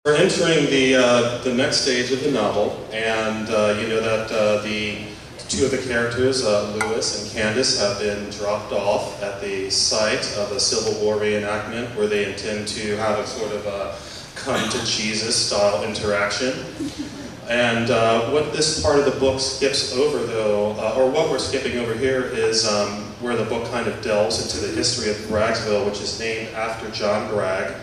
We're entering the next stage of the novel, and you know that the two of the characters, Lewis and Candace, have been dropped off at the site of a Civil War reenactment where they intend to have a sort of a come-to-Jesus-style interaction. And what this part of the book skips over, though, or what we're skipping over here, is where the book kind of delves into the history of Braggsvil, which is named after John Bragg,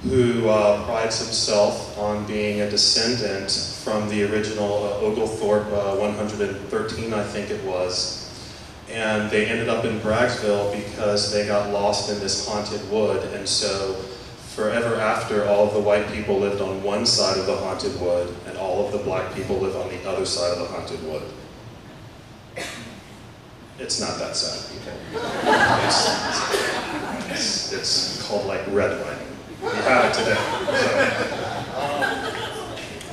who prides himself on being a descendant from the original Oglethorpe 113, I think it was. And they ended up in Braggsvil because they got lost in this haunted wood, and so forever after, all of the white people lived on one side of the haunted wood, and all of the black people live on the other side of the haunted wood. It's not that sad, people. It's called like redlining. We have it today.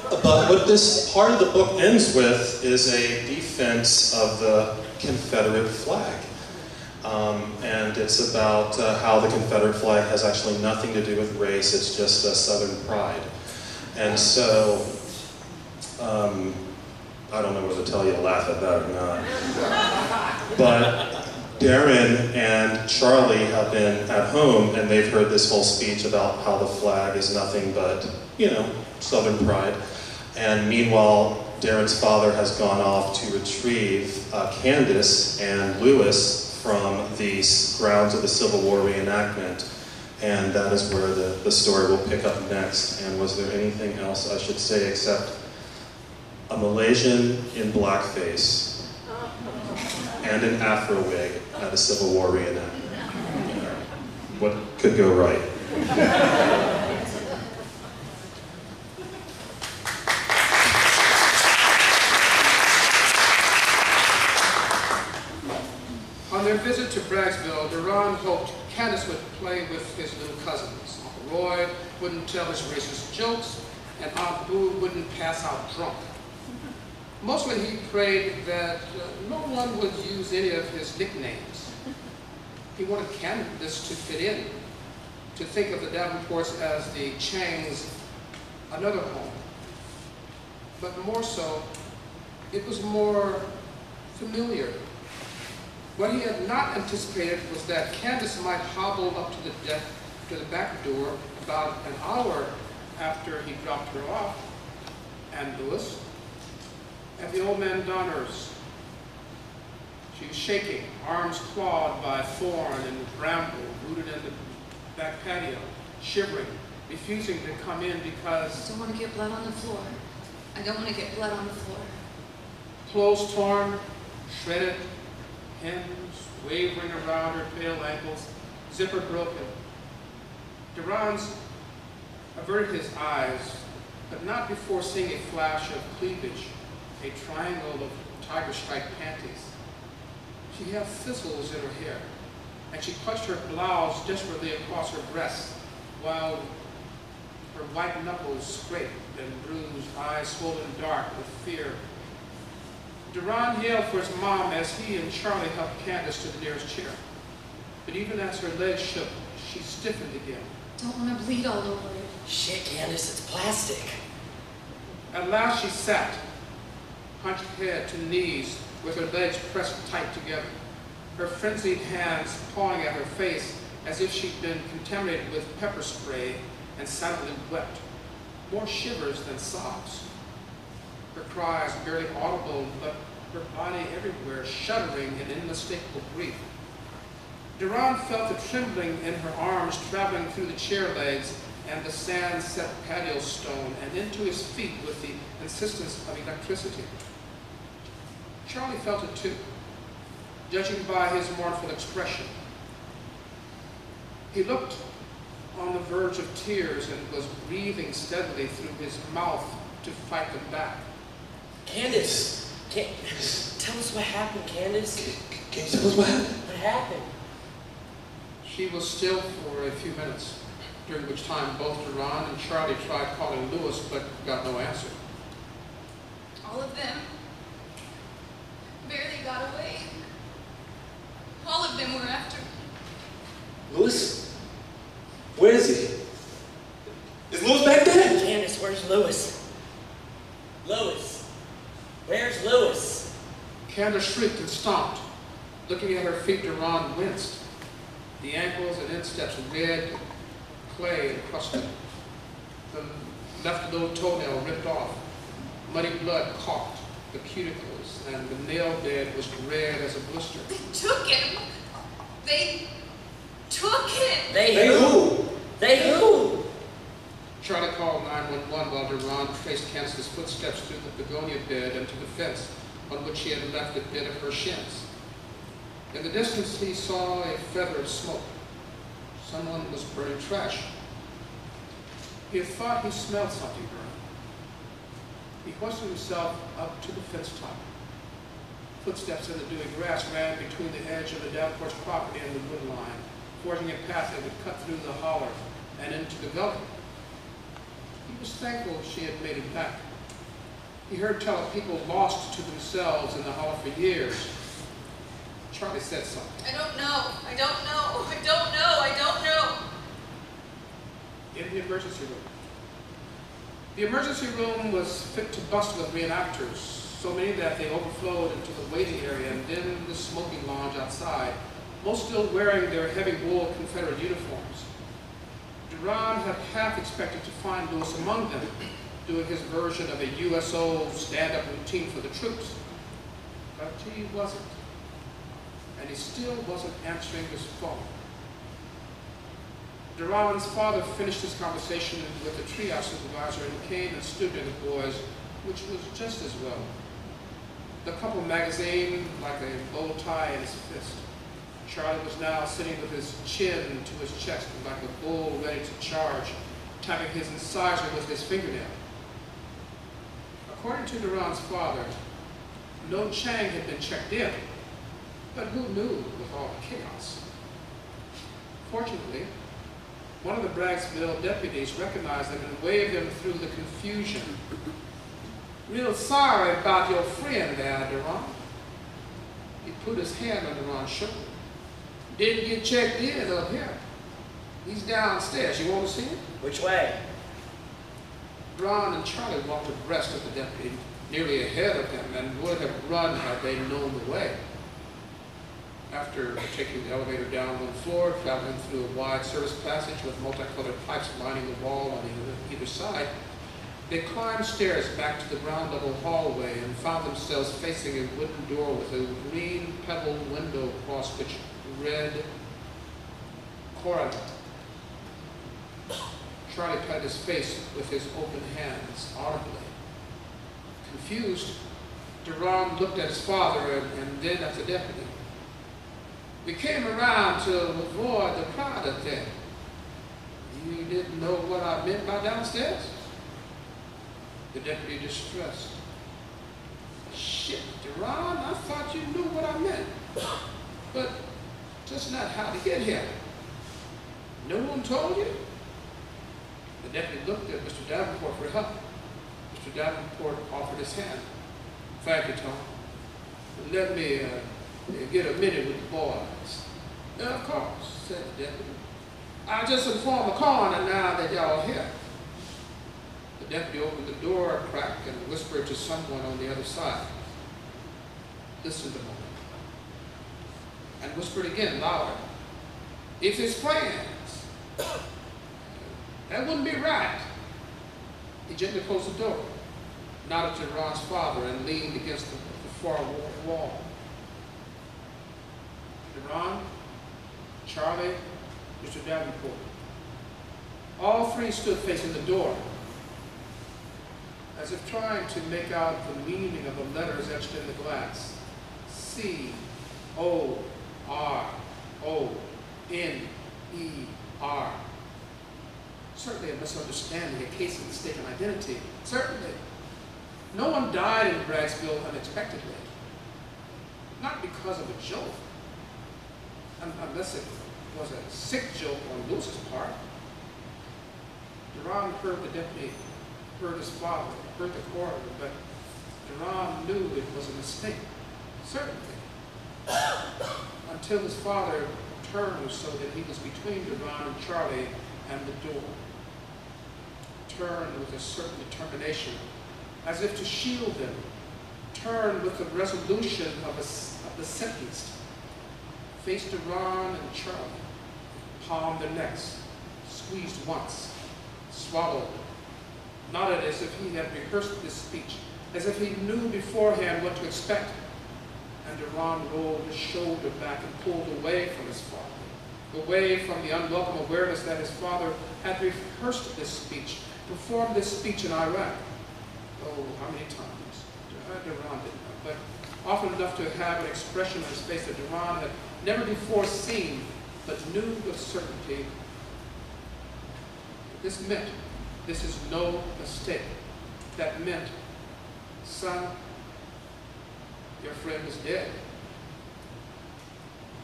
So. But what this part of the book ends with is a defense of the Confederate flag. And it's about how the Confederate flag has actually nothing to do with race, it's just a Southern pride. And so, I don't know whether to tell you to laugh at that or not. But Darren and Charlie have been at home and they've heard this whole speech about how the flag is nothing but, you know, Southern pride. And meanwhile, Darren's father has gone off to retrieve Candace and Lewis from the grounds of the Civil War reenactment. And that is where the story will pick up next. And was there anything else I should say except a Malaysian in blackface and an Afro wig at a Civil War reenactment? What could go right? On their visit to Braggsvil, Durand hoped Candace would play with his little cousins. Uncle Roy wouldn't tell his racist jokes, and Aunt Boo wouldn't pass out drunk. Mostly he prayed that no one would use any of his nicknames. He wanted Candace to fit in, to think of the Davenports as the Chang's another home. But more so, it was more familiar. What he had not anticipated was that Candace might hobble up to the back door about an hour after he dropped her off, and Lewis, and the old man Donners. She was shaking, arms clawed by thorn and bramble, rooted in the back patio, shivering, refusing to come in because... I don't want to get blood on the floor. I don't want to get blood on the floor. Clothes torn, shredded, hems wavering around her pale ankles, zipper broken. Durand averted his eyes, but not before seeing a flash of cleavage, a triangle of tiger-striped panties. She had thistles in her hair, and she clutched her blouse desperately across her breast, while her white knuckles scraped and bruised, eyes swollen dark with fear. Durand yelled for his mom as he and Charlie helped Candace to the nearest chair. But even as her legs shook, she stiffened again. Don't want to bleed all over it. Shit, Candace, it's plastic. At last she sat, hunched head to knees with her legs pressed tight together, her frenzied hands pawing at her face as if she'd been contaminated with pepper spray and silently wept, more shivers than sobs. Her cries barely audible, but her body everywhere shuddering in unmistakable grief. Durand felt the trembling in her arms traveling through the chair legs and the sand-set patio stone and into his feet with the insistence of electricity. Charlie felt it too, judging by his mournful expression. He looked on the verge of tears and was breathing steadily through his mouth to fight them back. Candace, tell us what happened, Candace. Can you tell us what happened? What happened? She was still for a few minutes, during which time both Durand and Charlie tried calling Lewis, but got no answer. All of them barely got away. All of them were after me. Lewis? Where is he? Is Lewis back there? Candace, Louis? Louis? Where's Louis? Candace shrieked and stomped. Looking at her feet, Duran winced. The ankles and insteps red, clay encrusted. The left little toenail ripped off. Muddy blood caulked the cuticles, and the nail bed was red as a blister. They took him. They took him. They who? They who? Charlie called 911 while Duran traced Candace's footsteps through the begonia bed and to the fence on which she had left a bit of her shins. In the distance, he saw a feather of smoke. Someone was burning trash. He had thought he smelled something burning. He hoisted himself up to the fence top. Footsteps in the dewy grass ran between the edge of the Davenport's property and the wood line, forging a path that would cut through the holler and into the gully. He was thankful she had made it back. He heard tell of people lost to themselves in the holler for years. Charlie said something. I don't know. I don't know. I don't know. I don't know. In the emergency room. The emergency room was fit to bust with reenactors, so many that they overflowed into the waiting area and then the smoking lounge outside, most still wearing their heavy wool Confederate uniforms. Duran had half expected to find Louis among them, doing his version of a USO stand-up routine for the troops. But he wasn't. And he still wasn't answering his phone. Duran's father finished his conversation with the treehouse supervisor and came and stood near the boys, which was just as well. The couple magazine like a bow tie in his fist. Charlie was now sitting with his chin to his chest like a bull ready to charge, tapping his incisor with his fingernail. According to Duran's father, no Chang had been checked in, but who knew with all the chaos? Fortunately, one of the Braggsvil deputies recognized them and waved them through the confusion. Real sorry about your friend there, Duran. He put his hand on Duran's shoulder. Didn't get checked in up here. He's downstairs. You want to see him? Which way? Duran and Charlie walked abreast of the deputy, nearly ahead of him, and would have run had they known the way. After taking the elevator down one floor, traveling through a wide service passage with multicolored pipes lining the wall on either side, they climbed stairs back to the ground level hallway and found themselves facing a wooden door with a green pebbled window across which read "Coroner." Charlie patted his face with his open hands audibly. Confused, Duran looked at his father and then at the deputy. We came around to avoid the crowd up there. You didn't know what I meant by downstairs? The deputy distressed. Shit, Duran, I thought you knew what I meant. But just not how to get here. No one told you? The deputy looked at Mr. Davenport for help. Mr. Davenport offered his hand. Thank you, Tom. Let me get a minute with the boys. Of course, said the deputy. I just informed the coroner now that y'all here. The deputy opened the door a crack and whispered to someone on the other side. Listened a moment. And whispered again, louder. It's his plans. That wouldn't be right. He gently closed the door, nodded to Ron's father, and leaned against the far wall. Ron, Charlie, Mr. Davenport. All three stood facing the door, as if trying to make out the meaning of the letters etched in the glass. C-O-R-O-N-E-R. Certainly a misunderstanding, a case of mistaken identity. Certainly. No one died in Braggsvil unexpectedly. Not because of a joke. Unless it was a sick joke on Lewis's part. Duran heard the deputy, heard his father, heard the coroner, but Duran knew it was a mistake. Certainly. Until his father turned so that he was between Duran and Charlie and the door. turned with a certain determination, as if to shield them, turned with the resolution of the sentenced, faced Ron and Charlie, palmed their necks, squeezed once, swallowed, nodded as if he had rehearsed this speech, as if he knew beforehand what to expect. And Ron rolled his shoulder back and pulled away from his father, away from the unwelcome awareness that his father had rehearsed this speech, performed this speech in Iraq. Oh, how many times? Duran didn't know, but often enough to have an expression on his face that Duran had never before seen, but knew with certainty. This meant, this is no mistake. That meant, son, your friend is dead.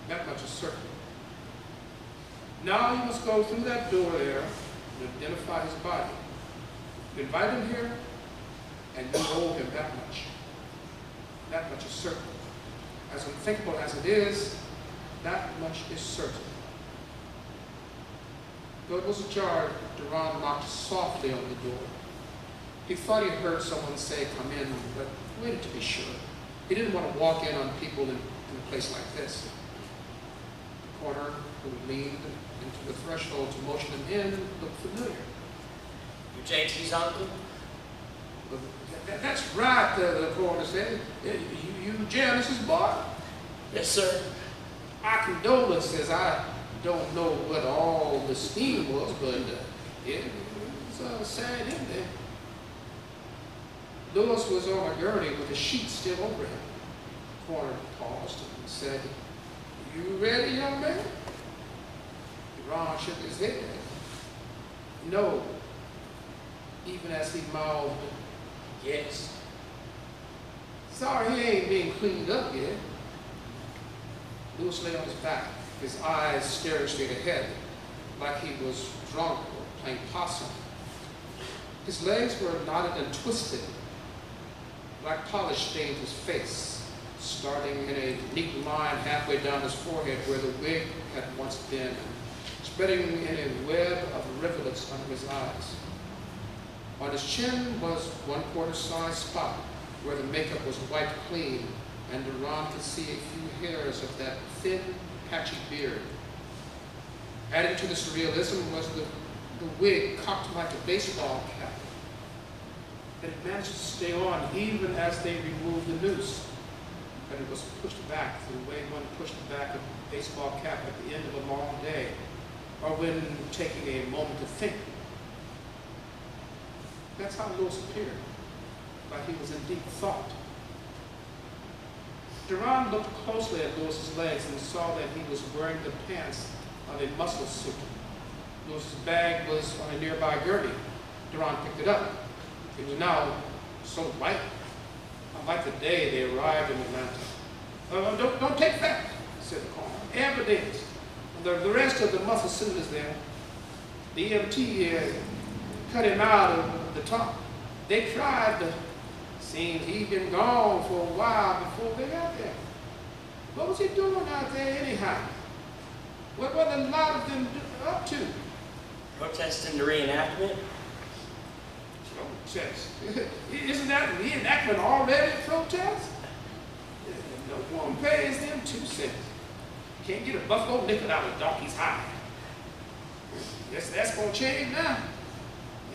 That much is certain. Now you must go through that door there and identify his body. You invite him here, and you owe him that much. That much is certain. As unthinkable as it is, that much is certain. Though it was ajar, Duran knocked softly on the door. He thought he heard someone say, "Come in," but waited to be sure. He didn't want to walk in on people in a place like this. The corner who leaned into the threshold to motion him in looked familiar. You JT's uncle? That's right, the coroner said. You Janice's boy? Yes, sir. My condolences. I don't know what all the scheme was, but it was a sad ending. Lewis was on a gurney with a sheet still over him. The coroner paused and said, "You ready, young man?" Ron shook his head. No, even as he mouthed, "Yes." "Sorry he ain't being cleaned up yet." Lewis lay on his back, his eyes staring straight ahead, like he was drunk or playing possum. His legs were knotted and twisted. Black polish stained his face, starting in a neat line halfway down his forehead where the wig had once been, and spreading in a web of rivulets under his eyes. On his chin was one quarter-size spot where the makeup was wiped clean, and Duran could see a few hairs of that thin, patchy beard. Adding to this realism was the wig cocked like a baseball cap. It managed to stay on even as they removed the noose, but it was pushed back the way one pushed back a baseball cap at the end of a long day, or when taking a moment to think. That's how Lewis appeared, like he was in deep thought. Duran looked closely at Lewis's legs and saw that he was wearing the pants of a muscle suit. Lewis's bag was on a nearby gurney. Duran picked it up. It was now so light, unlike the day they arrived in Atlanta. Don't take that," said the coroner. "Evidence. The rest of the muscle suit is there. The EMT cut him out of the top. They tried to. Seems he'd been gone for a while before they got there. What was he doing out there anyhow? What were a lot of them up to?" Protesting the reenactment? Protest. Isn't that reenactment already a protest? No one pays them 2 cents. Can't get a buffalo nickel out of a donkey's hide. Guess that's gonna change now.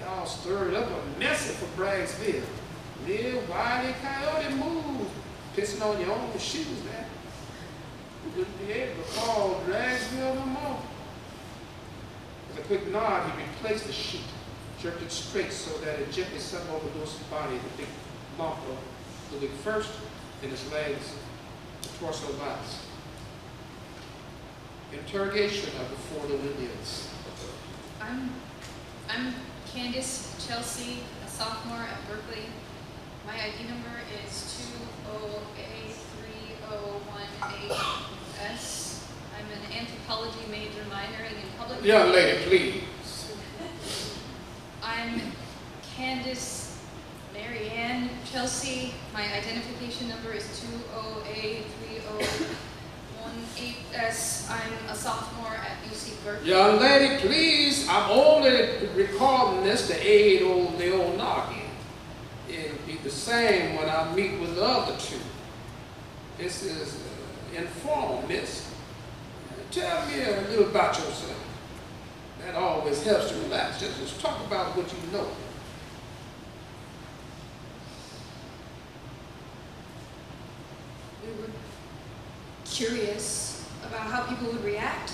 Y'all stirred up a mess for Braggsvil. Little wily coyote move, pissing on your own shoes, man. You wouldn't be able to call Braggsvil no more. With a quick nod, he replaced the sheet, jerked it straight so that it gently settled over Lewis's body, the big lump of the wig first, then his legs, the torso last. Interrogation of the 4 little Indians. I'm Candace Chelsea, a sophomore at Berkeley. My ID number is 20A3018S. I'm an anthropology major minoring in public. Young lady, please. I'm Candace Marianne Chelsea. My identification number is 20A3018. 1-8S. I'm a sophomore at UC Berkeley. Young lady, please, I'm only recording this to aid the old knocking. It'll be the same when I meet with the other two. This is informal, miss. Tell me a little about yourself. That always helps to relax. Just talk about what you know. We were curious about how people would react.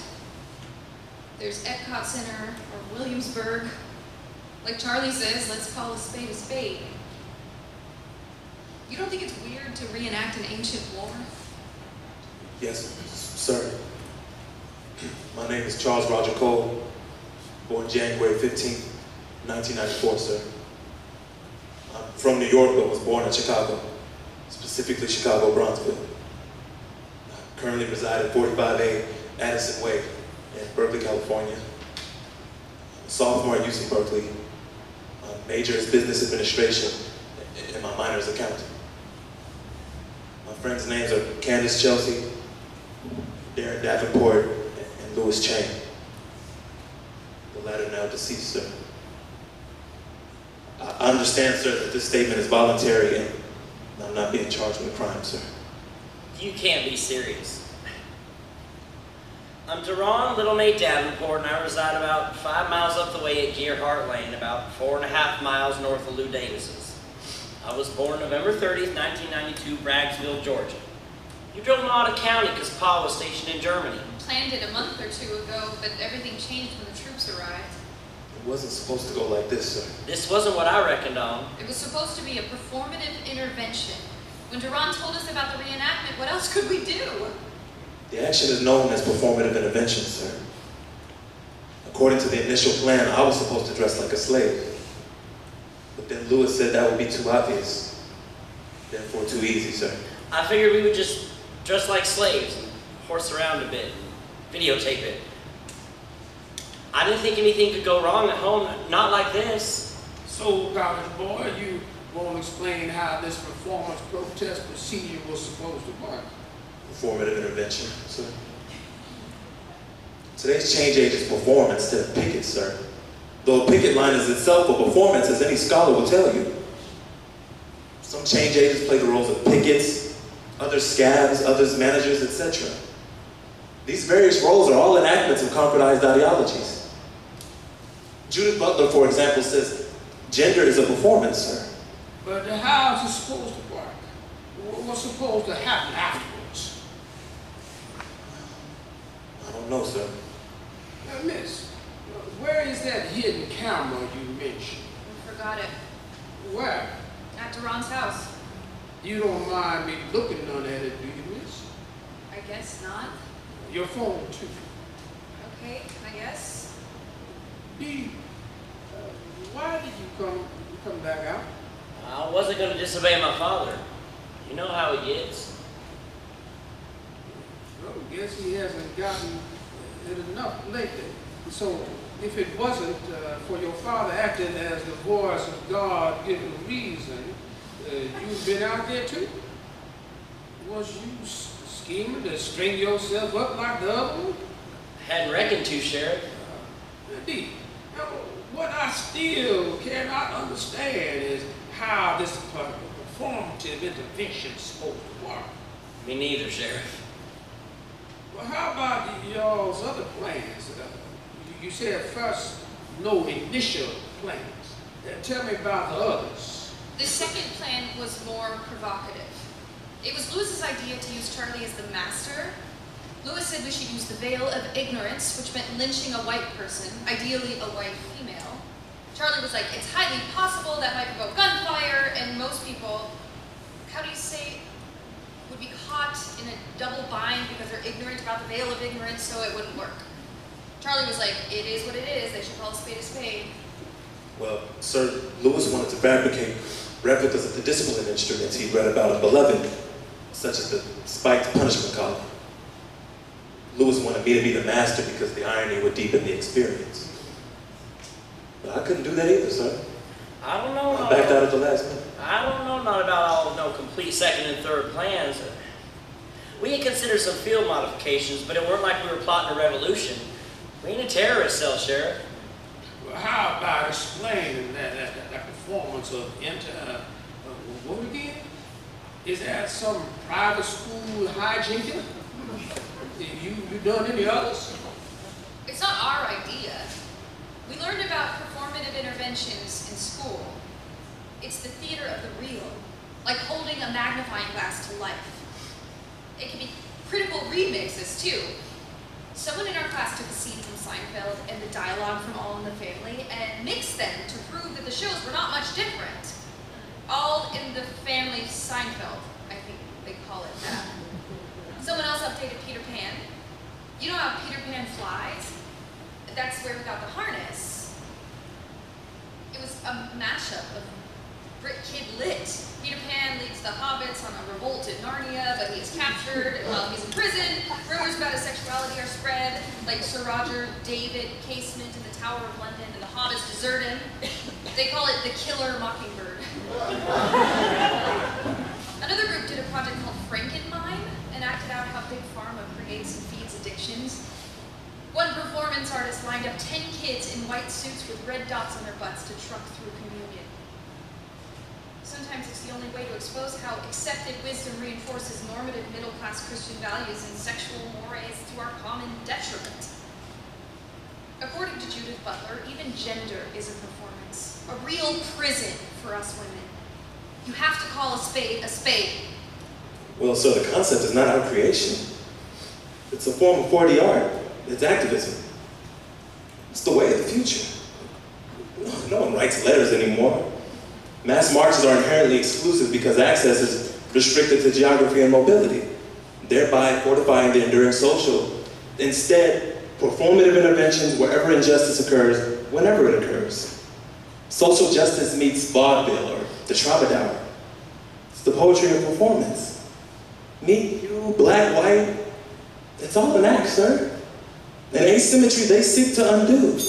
There's Epcot Center or Williamsburg. Like Charlie says, let's call a spade a spade. You don't think it's weird to reenact an ancient war? Yes, sir. My name is Charles Roger Cole, born January 15th, 1994, sir. I'm from New York, but was born in Chicago, specifically Chicago, Braggsvil. I currently reside at 45A Addison Way in Berkeley, California. I'm a sophomore at UC Berkeley. My major is business administration, and my minor is accounting. My friends' names are Candace Chelsea, Darren Davenport, and Louis Chang. The latter now deceased, sir. I understand, sir, that this statement is voluntary and I'm not being charged with a crime, sir. You can't be serious. I'm Deron Little Nate Davenport, and I reside about 5 miles up the way at Gearhart Lane, about 4.5 miles north of Lou Davis's. I was born November 30th, 1992, Braggsvil, Georgia. You drove me out of county because Pa was stationed in Germany. Planned it a month or two ago, but everything changed when the troops arrived. It wasn't supposed to go like this, sir. This wasn't what I reckoned on. It was supposed to be a performative intervention. When Deron told us about the reenactment, what else could we do? The action is known as performative intervention, sir. According to the initial plan, I was supposed to dress like a slave. But then Louis said that would be too obvious. Therefore, too easy, sir. I figured we would just dress like slaves and horse around a bit, videotape it. I didn't think anything could go wrong at home, not like this. So, college boy, you won't explain how this performance protest procedure was supposed to work? Performative intervention, sir. Today's change age is performance instead of picket, sir. Though a picket line is itself a performance, as any scholar will tell you. Some change agents play the roles of pickets, others scabs, others managers, etc. These various roles are all enactments of concretized ideologies. Judith Butler, for example, says, gender is a performance, sir. But how is it supposed to work? What's supposed to happen afterwards? I don't know, sir. Miss, where is that hidden camera you mentioned? We forgot it. Where? At Deron's house. You don't mind me looking on at it, do you, miss? I guess not. Your phone, too. Okay, I guess. B, why did you come back out? I wasn't going to disobey my father. You know how he gets. Well, I guess he hasn't gotten it enough lately. So, if it wasn't for your father acting as the voice of God given reason, you've been out there too? Was you scheming to string yourself up like the other one? Hadn't reckoned to, Sheriff. Indeed. Now, what I still cannot understand is how this performative intervention is supposed to work. Me neither, Sheriff. Well, how about y'all's other plans? You said first no initial plans. Tell me about the others. The second plan was more provocative. It was Louis's idea to use Charlie as the master. Louis said we should use the veil of ignorance, which meant lynching a white person, ideally a white female. Charlie was like, it's highly possible that might provoke gunfire, and most people, how do you say, would be caught in a double bind because they're ignorant about the veil of ignorance, so it wouldn't work. Charlie was like, it is what it is, they should call a spade a spade. Well, sir, Louis wanted to fabricate replicas of the discipline instruments he'd read about in Beloved, such as the spiked punishment collar. Louis wanted me to be the master because the irony would deepen the experience. But I couldn't do that either, sir. I don't know. I backed out at the last minute. I don't know not about all no complete second and third plans. We had considered some field modifications, but it weren't like we were plotting a revolution. We ain't a terrorist cell, Sheriff. Well, how about explaining that performance of what again? Is that some private school hijinking? You done any others? It's not our idea. We learned about performative interventions in school. It's the theater of the real, like holding a magnifying glass to life. It can be critical remixes, too. Someone in our class took a scene from Seinfeld and the dialogue from All in the Family and mixed them to prove that the shows were not much different. All in the Family Seinfeld, I think they call it that. Someone else updated Peter Pan. You know how Peter Pan flies? That's where we got the harness. It was a mashup of Brit Kid Lit. Peter Pan leads the hobbits on a revolt in Narnia, but he is captured, and while he's in prison, rumors about his sexuality are spread, like Sir Roger David Casement in the Tower of London, and the hobbits desert him. They call it the Killer Mockingbird. Another group did a project called Frankenmime and acted out how Big Pharma creates and feeds addictions. One performance artist lined up 10 kids in white suits with red dots on their butts to truck through communion. Sometimes it's the only way to expose how accepted wisdom reinforces normative middle-class Christian values and sexual mores to our common detriment. According to Judith Butler, even gender is a performance, a real prison for us women. You have to call a spade a spade. Well, so the concept is not our creation. It's a form of 4D art. It's activism. It's the way of the future. No one writes letters anymore. Mass marches are inherently exclusive because access is restricted to geography and mobility, thereby fortifying the enduring social. Instead, performative interventions wherever injustice occurs, whenever it occurs. Social justice meets vaudeville or the troubadour. It's the poetry of performance. Me, you, black, white, it's all an act, sir. An asymmetry they seek to undo.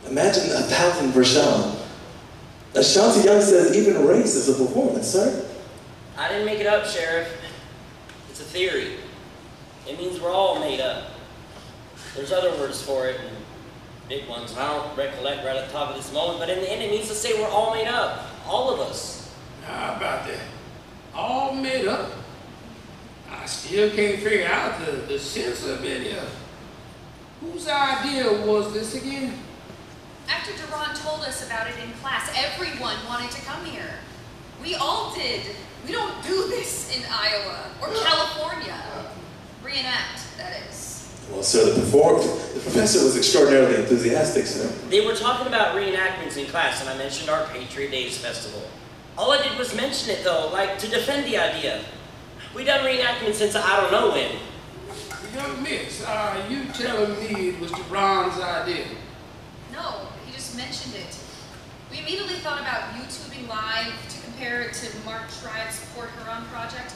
Imagine 1,000 Vershawn. Ashanti Young says even race is a performance, sir. I didn't make it up, Sheriff. It's a theory. It means we're all made up. There's other words for it, and big ones, and I don't recollect right at the top of this moment, but in the end it means to say we're all made up. All of us. How about that? All made up? I still can't figure out the sense of it here. Whose idea was this again? After Duran told us about it in class, everyone wanted to come here. We all did. We don't do this in Iowa or California. Reenact, that is. Well, sir, the professor was extraordinarily enthusiastic, sir. They were talking about reenactments in class, and I mentioned our Patriot Days Festival. All I did was mention it, though, like to defend the idea. We done reenactments since I don't know when. Young miss, you telling me it was Duran's idea? No, he just mentioned it. We immediately thought about YouTubing live to compare it to Mark Schreib's Port Huron project.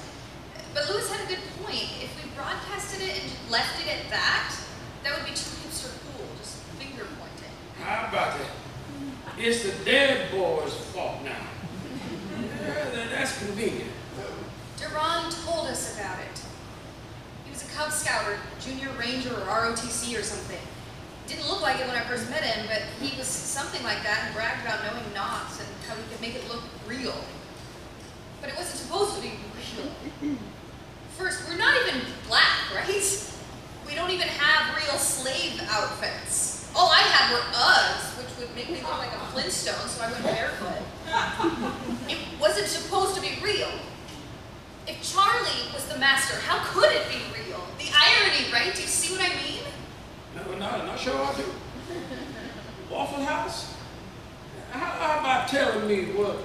But Lewis had a good point. If we broadcasted it and left it at that, that would be too hipster cool, just finger pointing. How about that? It's the dead boy's fault now. Yeah, that's convenient. Duran told us about it. He was a Cub Scout or Junior Ranger or ROTC or something. Didn't look like it when I first met him, but he was something like that and bragged about knowing knots and how he could make it look real. But it wasn't supposed to be real. First, we're not even black, right? We don't even have real slave outfits. All I had were Uggs, which would make me look like a Flintstone, so I went barefoot. It wasn't supposed to be real. If Charlie was the master, how could it be real? The irony, right? Do you see what I mean? No, not sure I do. Waffle House? How about telling me what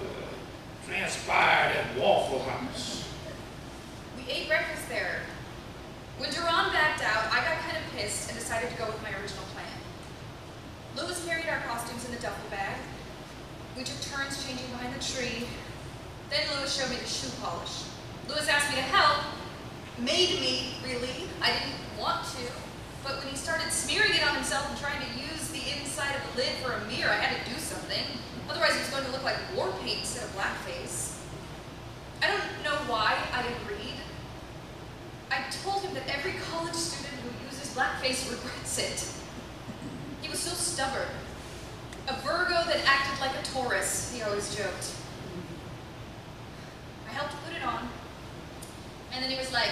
transpired at Waffle House? We ate breakfast there. When Duran backed out, I got kind of pissed and decided to go with my original plan. Lewis carried our costumes in the duffel bag. We took turns changing behind the tree. Then Lewis showed me the shoe polish. Lewis asked me to help. Made me, really. I didn't want to. But when he started smearing it on himself and trying to use the inside of the lid for a mirror, I had to do something. Otherwise, it was going to look like war paint instead of blackface. I don't know why Taurus, he always joked. I helped put it on. And then he was like,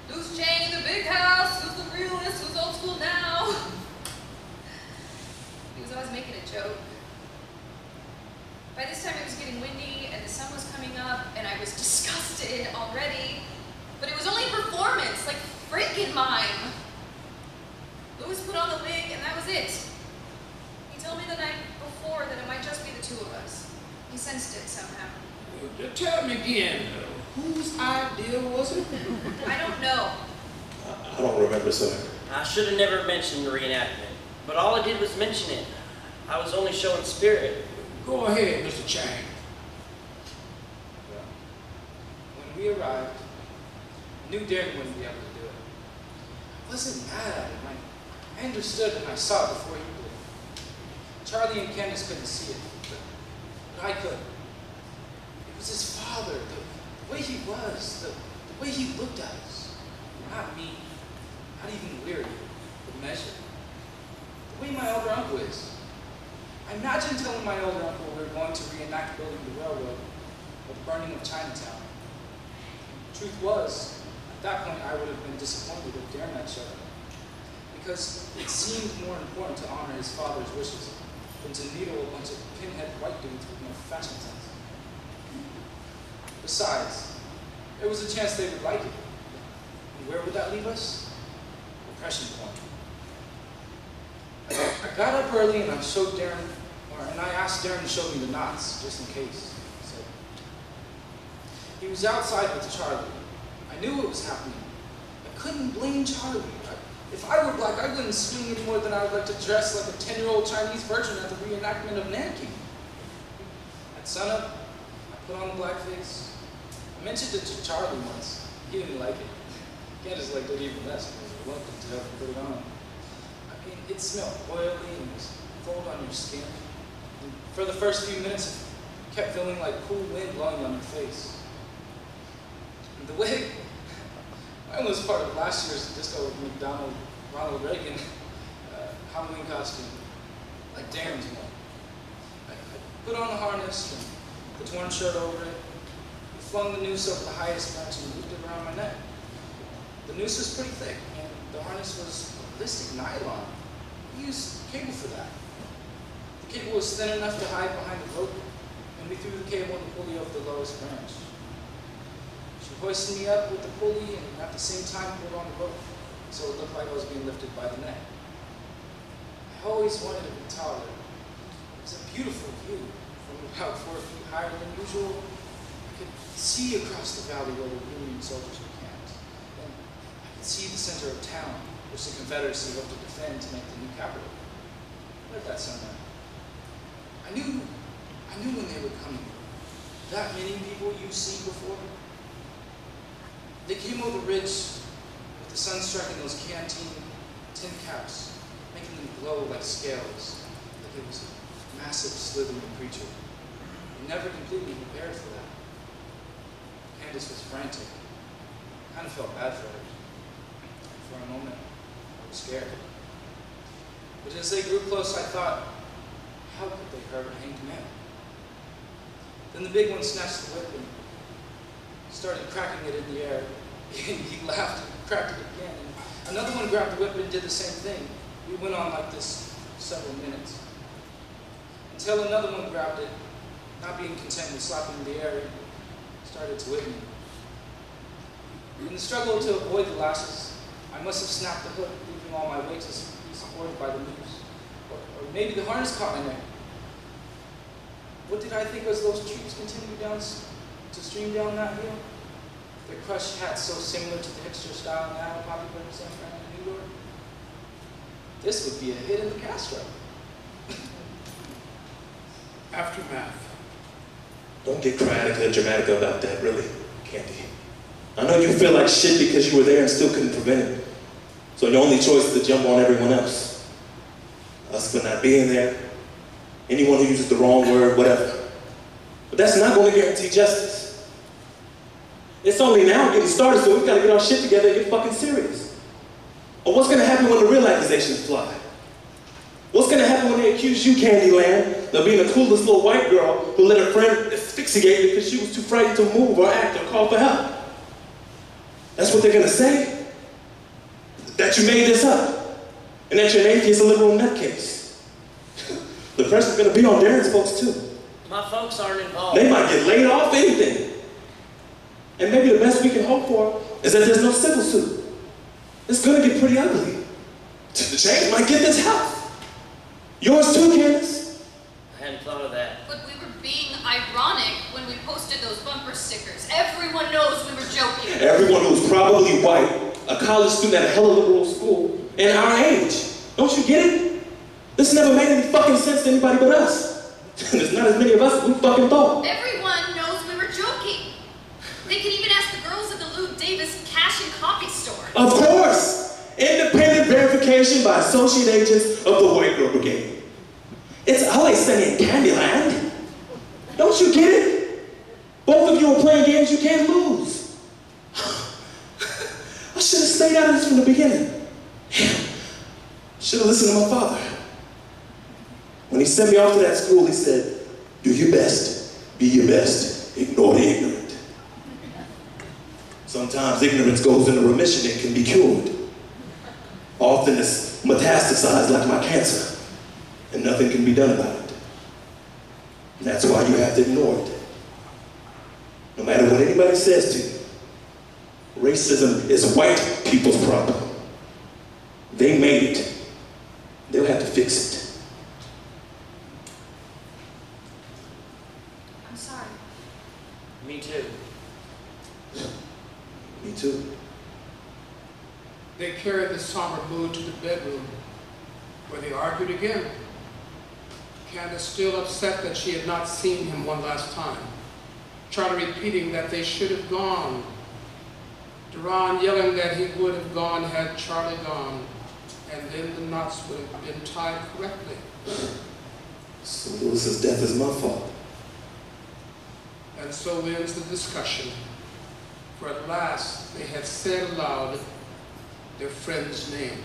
"Who's Jane in the big house? Who's the realist? Who's old school now?" He was always making a joke. By this time it was getting windy and the sun was coming up and I was disgusted already. But it was only a performance, like freaking mime. Lewis put on the wig and that was it. He told me the night before that it might just be the two of us. He sensed it somehow. Tell me again, whose idea was it? I don't know. I don't remember, sir. I should have never mentioned the reenactment, but all I did was mention it. I was only showing spirit. Go ahead, Mr. Chang. Well, when we arrived, I knew Darren wouldn't be able to do it. I wasn't mad at him. I understood and I saw it before he did. Charlie and Candace couldn't see it, but I could. It was his father, the way he was, the way he looked at us. Not me, not even weary, but measured. The way my older uncle is. I imagined telling my older uncle we were going to reenact building the railroad or the burning of Chinatown. The truth was, at that point I would have been disappointed if Darren had showed up, because it seemed more important to honor his father's wishes than to needle a bunch of pinhead white dudes with no fashion sense. Besides, there was a chance they would like it. And where would that leave us? Oppression point. I got up early and I showed Darren, and I asked Darren to show me the knots, just in case. So, he was outside with Charlie. I knew what was happening. I couldn't blame Charlie. If I were black, I wouldn't swing any more than I would like to dress like a 10-year-old Chinese virgin at the reenactment of Nanking. At sunup, I put on the blackface. I mentioned it to Charlie once. He didn't like it. Candace liked it even less. He was reluctant to have me put it on. I mean, it smelled oily and was cold on your skin. And for the first few minutes, it kept feeling like cool wind blowing on your face. And the wig, mine was part of last year's disco with Ronald Reagan Halloween costume, like Darren's one. I put on the harness and the torn shirt over it. We flung the noose over the highest branch and looped it around my neck. The noose was pretty thick, and the harness was ballistic nylon. We used cable for that. The cable was thin enough to hide behind the rope, and we threw the cable and the pulley over the lowest branch. She hoisted me up with the pulley and at the same time pulled on the rope, so it looked like I was being lifted by the neck. I always wanted to be taller. It was a beautiful view. From about 4 feet higher than usual, I could see across the valley where the Union soldiers were camped. And I could see the center of town, which the Confederacy hoped to defend to make the new capital. Let that sound right. I knew when they were coming. That many people you've seen before. They came over the ridge with the sun striking those canteen tin caps, making them glow like scales, like it was a massive slithering creature. We never completely prepared for that. Candace was frantic. I kind of felt bad for her. For a moment, I was scared. But as they grew close, I thought, how could they hurt a hanged man? Then the big one snatched the whip and started cracking it in the air. He laughed and cracked it again. And another one grabbed the whip and did the same thing. We went on like this several minutes. Until another one grabbed it, not being content with slapping in the air, he started to whip me. In the struggle to avoid the lashes, I must have snapped the hook, leaving all my weight to be supported by the noose. Or maybe the harness caught my neck. What did I think as those trees continued to stream down that hill? Their crushed hats so similar to the hipster style now popular in San Fran and New York. This would be a hit in the Castro. Aftermath. Don't get dramatic about that, really, Candy. I know you feel like shit because you were there and still couldn't prevent it. So your only choice is to jump on everyone else. Us for not being there, anyone who uses the wrong word, whatever. But that's not going to guarantee justice. It's only now getting started, so we've got to get our shit together and get fucking serious. Or what's going to happen when the real accusations fly? What's going to happen when they accuse you, Candyland, of being the coolest little white girl who let her friend asphyxiate because she was too frightened to move or act or call for help. That's what they're gonna say. That you made this up. And that you're an atheist, a liberal nutcase. The pressure's gonna be on Darren's folks too. My folks aren't involved. They might get laid off, anything. And maybe the best we can hope for is that there's no civil suit. It's gonna get pretty ugly. The change might get this house. Yours too, Candace. I hadn't thought of that. But we were being ironic when we posted those bumper stickers. Everyone knows we were joking. Everyone who's probably white, a college student at a hella liberal school, and our age. Don't you get it? This never made any fucking sense to anybody but us. There's not as many of us as we fucking thought. Everyone knows we were joking. They could even ask the girls at the Lou Davis cash and copy store. Of course! Independent verification by associate agents of the White Girl Brigade. It's always sunny in Candyland. Don't you get it? Both of you are playing games you can't lose. I should have stayed out of this from the beginning. Should have listened to my father. When he sent me off to that school, he said, do your best, be your best, ignore the ignorant. Sometimes ignorance goes into remission and can be cured. Often it's metastasized like my cancer, and nothing can be done about it. And that's why you have to ignore it. No matter what anybody says to you, racism is white people's problem. They made it. They'll have to fix it. I'm sorry. Me too. Me too. They carried the somber mood to the bedroom, where they argued again. Candace still upset that she had not seen him one last time. Charlie repeating that they should have gone. Duran yelling that he would have gone had Charlie gone, and then the knots would have been tied correctly. So Lewis's death is my fault. And so ends the discussion, for at last they had said aloud their friend's name.